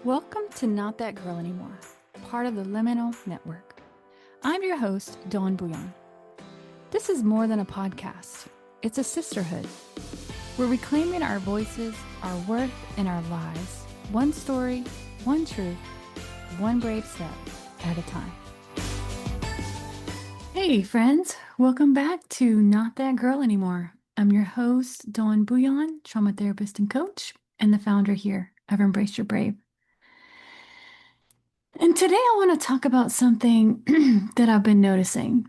Welcome to Not That Girl Anymore, part of the Liminal Network. I'm your host, Dawn Bouillon. This is more than a podcast. It's a sisterhood. We're reclaiming our voices, our worth, and our lives. One story, one truth, one brave step at a time. Hey, friends. Welcome back to Not That Girl Anymore. I'm your host, Dawn Bouillon, trauma therapist and coach, and the founder here of Embrace Your Brave. And today I want to talk about something that I've been noticing.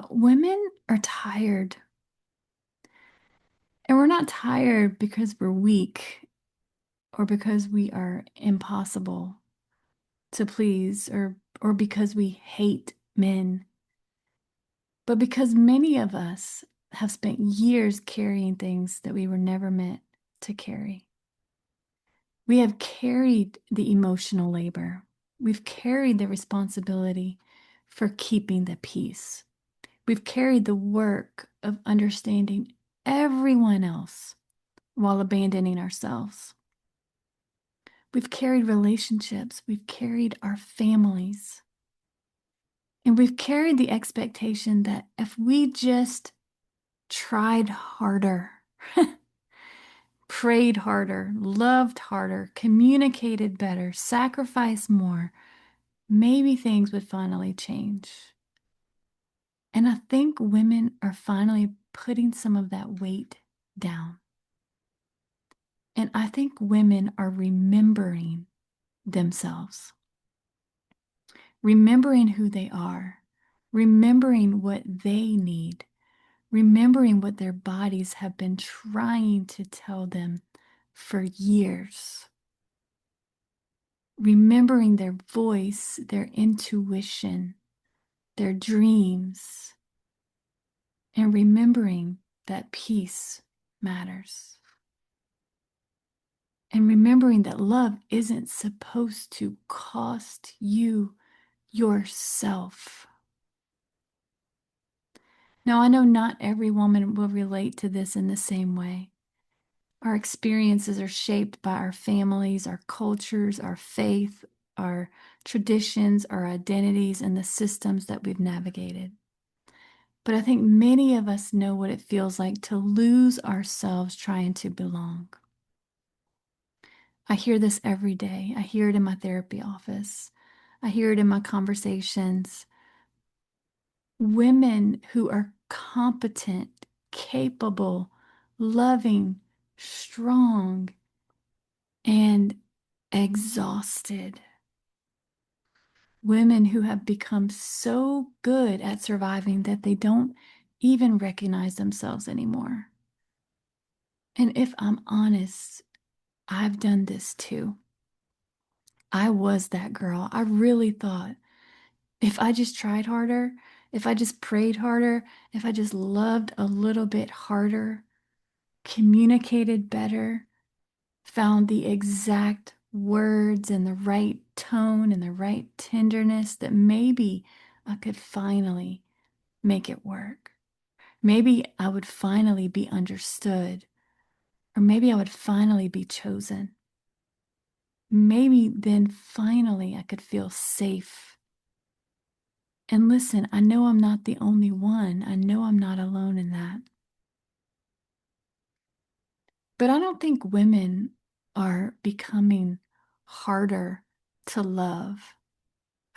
Women are tired. And we're not tired because we're weak or because we are impossible to please or because we hate men, but because many of us have spent years carrying things that we were never meant to carry. We have carried the emotional labor. We've carried the responsibility for keeping the peace. We've carried the work of understanding everyone else while abandoning ourselves. We've carried relationships. We've carried our families. And we've carried the expectation that if we just tried harder, prayed harder, loved harder, communicated better, sacrificed more, maybe things would finally change. And I think women are finally putting some of that weight down. And I think women are remembering themselves, remembering who they are, remembering what they need, remembering what their bodies have been trying to tell them for years, remembering their voice, their intuition, their dreams, and remembering that peace matters. And remembering that love isn't supposed to cost you yourself. Now, I know not every woman will relate to this in the same way. Our experiences are shaped by our families, our cultures, our faith, our traditions, our identities, and the systems that we've navigated. But I think many of us know what it feels like to lose ourselves trying to belong. I hear this every day. I hear it in my therapy office. I hear it in my conversations. Women who are competent, capable, loving, strong, and exhausted. Women who have become so good at surviving that they don't even recognize themselves anymore. And if I'm honest, I've done this too. I was that girl. I really thought if I just tried harder, if I just prayed harder, if I just loved a little bit harder, communicated better, found the exact words and the right tone and the right tenderness, that maybe I could finally make it work. Maybe I would finally be understood, or maybe I would finally be chosen. Maybe then finally I could feel safe. And listen, I know I'm not the only one. I know I'm not alone in that. But I don't think women are becoming harder to love.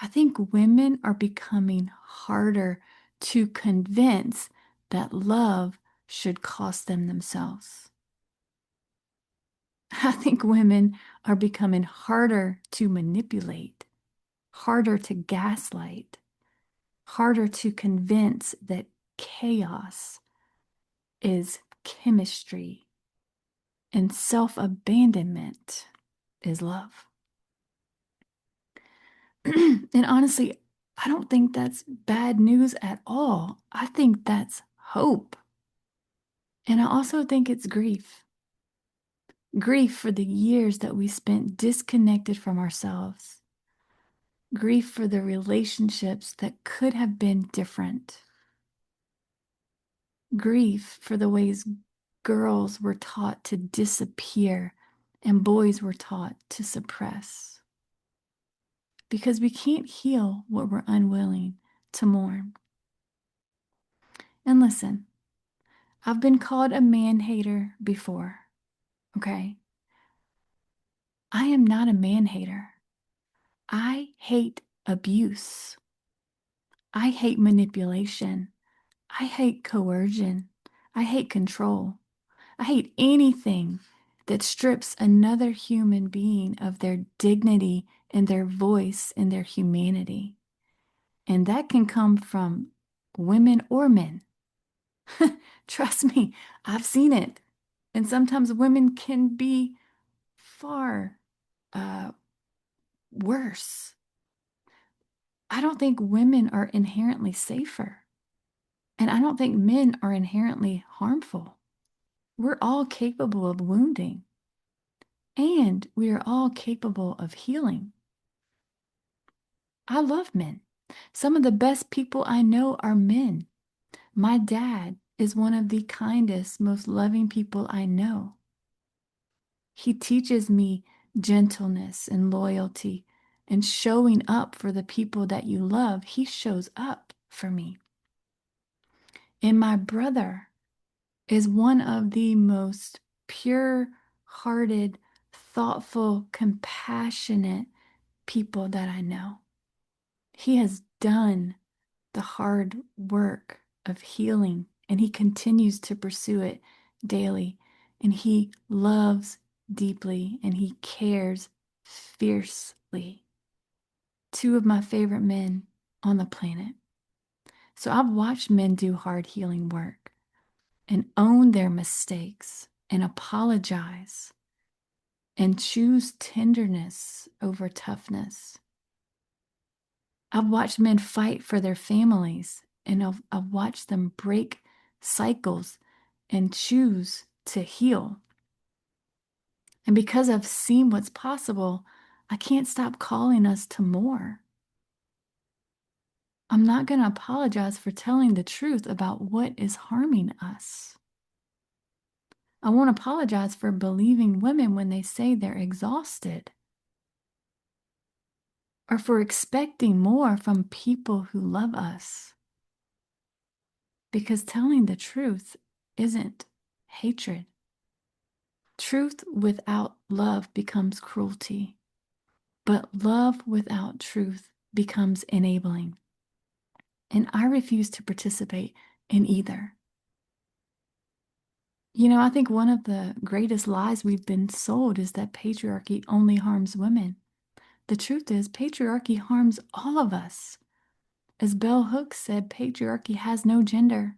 I think women are becoming harder to convince that love should cost them themselves. I think women are becoming harder to manipulate, harder to gaslight, harder to convince that chaos is chemistry and self-abandonment is love. And honestly, I don't think that's bad news at all. I think that's hope. And I also think it's grief. Grief for the years that we spent disconnected from ourselves. Grief for the relationships that could have been different. Grief for the ways girls were taught to disappear and boys were taught to suppress because we can't heal what we're unwilling to mourn. And listen, I've been called a man hater before, okay? I am not a man hater. I hate abuse. I hate manipulation. I hate coercion. I hate control. I hate anything that strips another human being of their dignity and their voice and their humanity. And that can come from women or men. Trust me, I've seen it. And sometimes women can be far uh, worse. I don't think women are inherently safer. And I don't think men are inherently harmful. We're all capable of wounding, and we are all capable of healing. I love men. Some of the best people I know are men. My dad is one of the kindest, most loving people I know. He teaches me gentleness and loyalty and showing up for the people that you love. He shows up for me. And my brother is one of the most pure-hearted, thoughtful, compassionate people that I know. He has done the hard work of healing and he continues to pursue it daily. And he loves deeply and he cares fiercely. Two of my favorite men on the planet. So I've watched men do hard healing work and own their mistakes and apologize and choose tenderness over toughness. I've watched men fight for their families and I've watched them break cycles and choose to heal. And because I've seen what's possible, I can't stop calling us to more. I'm not going to apologize for telling the truth about what is harming us. I won't apologize for believing women when they say they're exhausted or for expecting more from people who love us. Because telling the truth isn't hatred. Truth without love becomes cruelty, but love without truth becomes enabling. And I refuse to participate in either. You know, I think one of the greatest lies we've been sold is that patriarchy only harms women. The truth is, patriarchy harms all of us. As Bell Hooks said, patriarchy has no gender.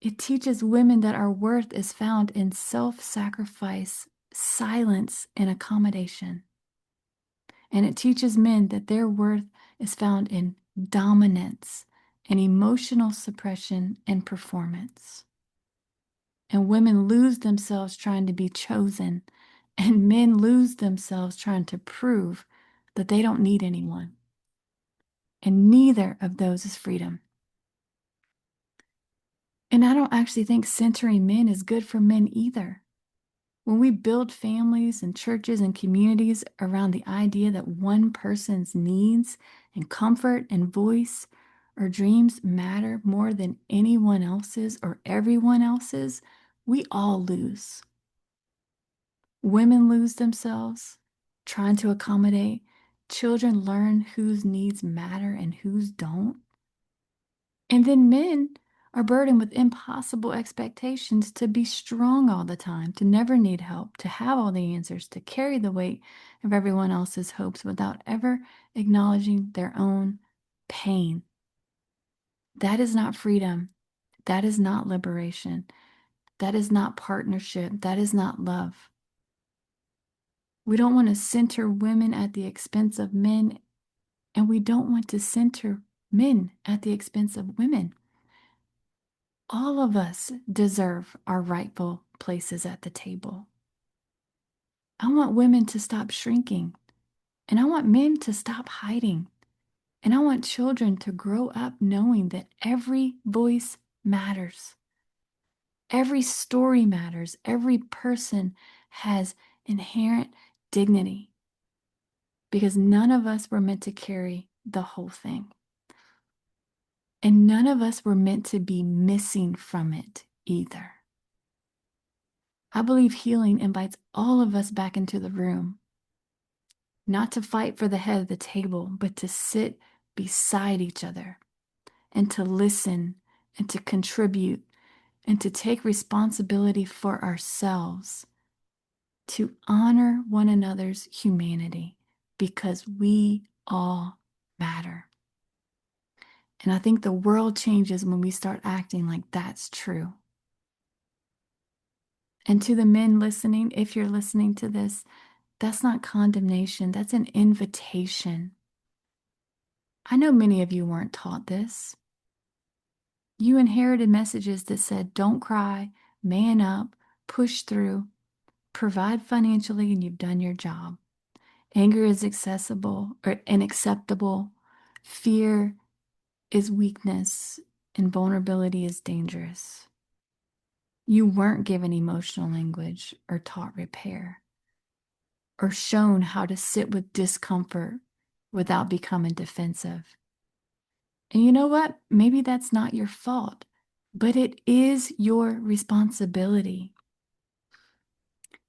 It teaches women that our worth is found in self-sacrifice, silence, and accommodation. And it teaches men that their worth is found in dominance and emotional suppression and performance. And women lose themselves trying to be chosen, and men lose themselves trying to prove that they don't need anyone. And neither of those is freedom. And I don't actually think centering men is good for men either. When we build families and churches and communities around the idea that one person's needs and comfort and voice or dreams matter more than anyone else's or everyone else's, we all lose. Women lose themselves trying to accommodate. Children learn whose needs matter and whose don't. And then men are burdened with impossible expectations to be strong all the time, to never need help, to have all the answers, to carry the weight of everyone else's hopes without ever acknowledging their own pain. That is not freedom. That is not liberation. That is not partnership. That is not love. We don't want to center women at the expense of men, and we don't want to center men at the expense of women. All of us deserve our rightful places at the table. I want women to stop shrinking, and I want men to stop hiding, and I want children to grow up knowing that every voice matters. Every story matters. Every person has inherent dignity, because none of us were meant to carry the whole thing. And none of us were meant to be missing from it either. I believe healing invites all of us back into the room, not to fight for the head of the table, but to sit beside each other and to listen and to contribute and to take responsibility for ourselves, to honor one another's humanity, because we all matter. And I think the world changes when we start acting like that's true. And to the men listening, if you're listening to this, that's not condemnation, that's an invitation. I know many of you weren't taught this. You inherited messages that said, don't cry, man up, push through, provide financially, and you've done your job. Anger is accessible or unacceptable. Fear is weakness, and vulnerability is dangerous. You weren't given emotional language or taught repair or shown how to sit with discomfort without becoming defensive. And you know what? Maybe that's not your fault, but it is your responsibility.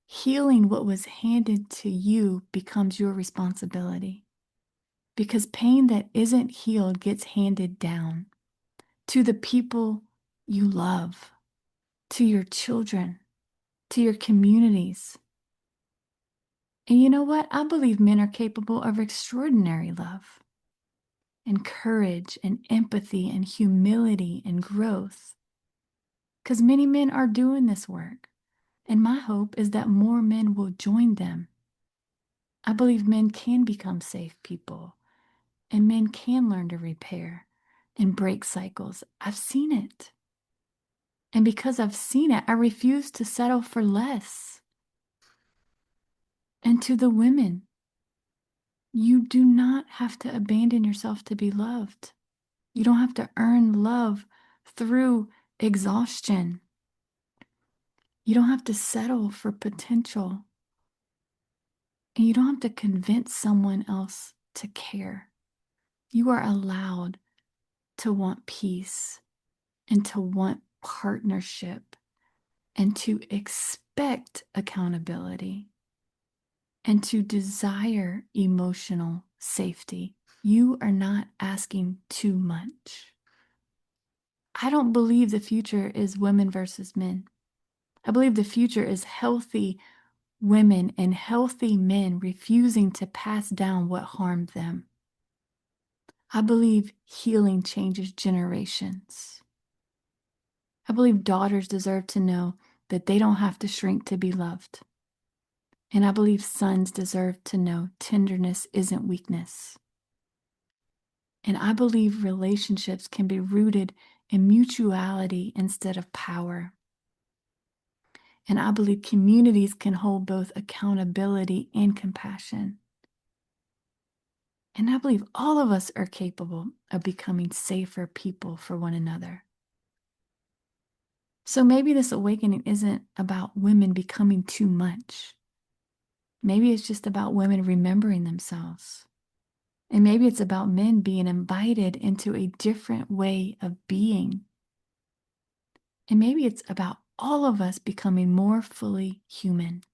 Healing what was handed to you becomes your responsibility, because pain that isn't healed gets handed down to the people you love, to your children, to your communities. And you know what? I believe men are capable of extraordinary love and courage and empathy and humility and growth, because many men are doing this work. And my hope is that more men will join them. I believe men can become safe people, and men can learn to repair and break cycles. I've seen it. And because I've seen it, I refuse to settle for less. And to the women, you do not have to abandon yourself to be loved. You don't have to earn love through exhaustion. You don't have to settle for potential. And you don't have to convince someone else to care. You are allowed to want peace and to want partnership and to expect accountability and to desire emotional safety. You are not asking too much. I don't believe the future is women versus men. I believe the future is healthy women and healthy men refusing to pass down what harmed them. I believe healing changes generations. I believe daughters deserve to know that they don't have to shrink to be loved. And I believe sons deserve to know tenderness isn't weakness. And I believe relationships can be rooted in mutuality instead of power. And I believe communities can hold both accountability and compassion. And I believe all of us are capable of becoming safer people for one another. So maybe this awakening isn't about women becoming too much. Maybe it's just about women remembering themselves. And maybe it's about men being invited into a different way of being. And maybe it's about all of us becoming more fully human.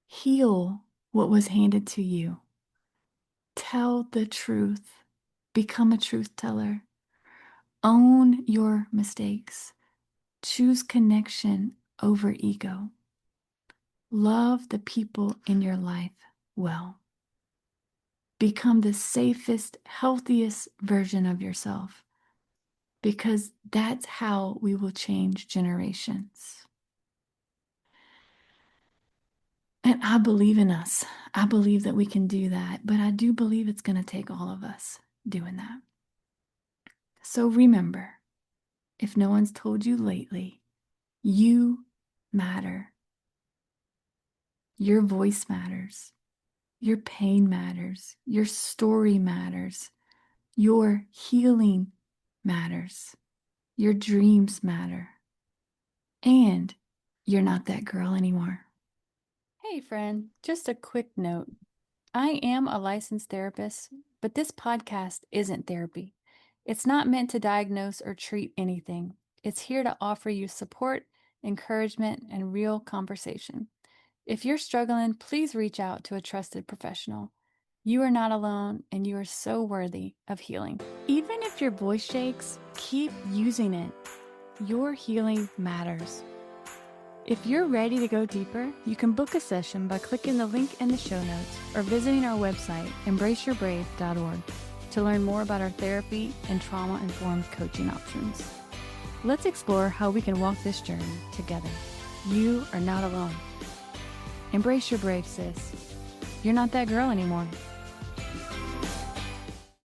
Heal what was handed to you. Tell the truth. Become a truth teller. Own your mistakes. Choose connection over ego. Love the people in your life well. Become the safest, healthiest version of yourself, because that's how we will change generations. And I believe in us. I believe that we can do that, but I do believe it's going to take all of us doing that. So remember, if no one's told you lately, you matter. Your voice matters. Your pain matters. Your story matters. Your healing matters. Your dreams matter. And you're not that girl anymore. Hey, friend, just a quick note. I am a licensed therapist, but this podcast isn't therapy. It's not meant to diagnose or treat anything. It's here to offer you support, encouragement, and real conversation. If you're struggling, please reach out to a trusted professional. You are not alone, and you are so worthy of healing. Even if your voice shakes, keep using it. Your healing matters. If you're ready to go deeper, you can book a session by clicking the link in the show notes or visiting our website, embraceyourbrave.org, to learn more about our therapy and trauma-informed coaching options. Let's explore how we can walk this journey together. You are not alone. Embrace your brave, sis. You're not that girl anymore.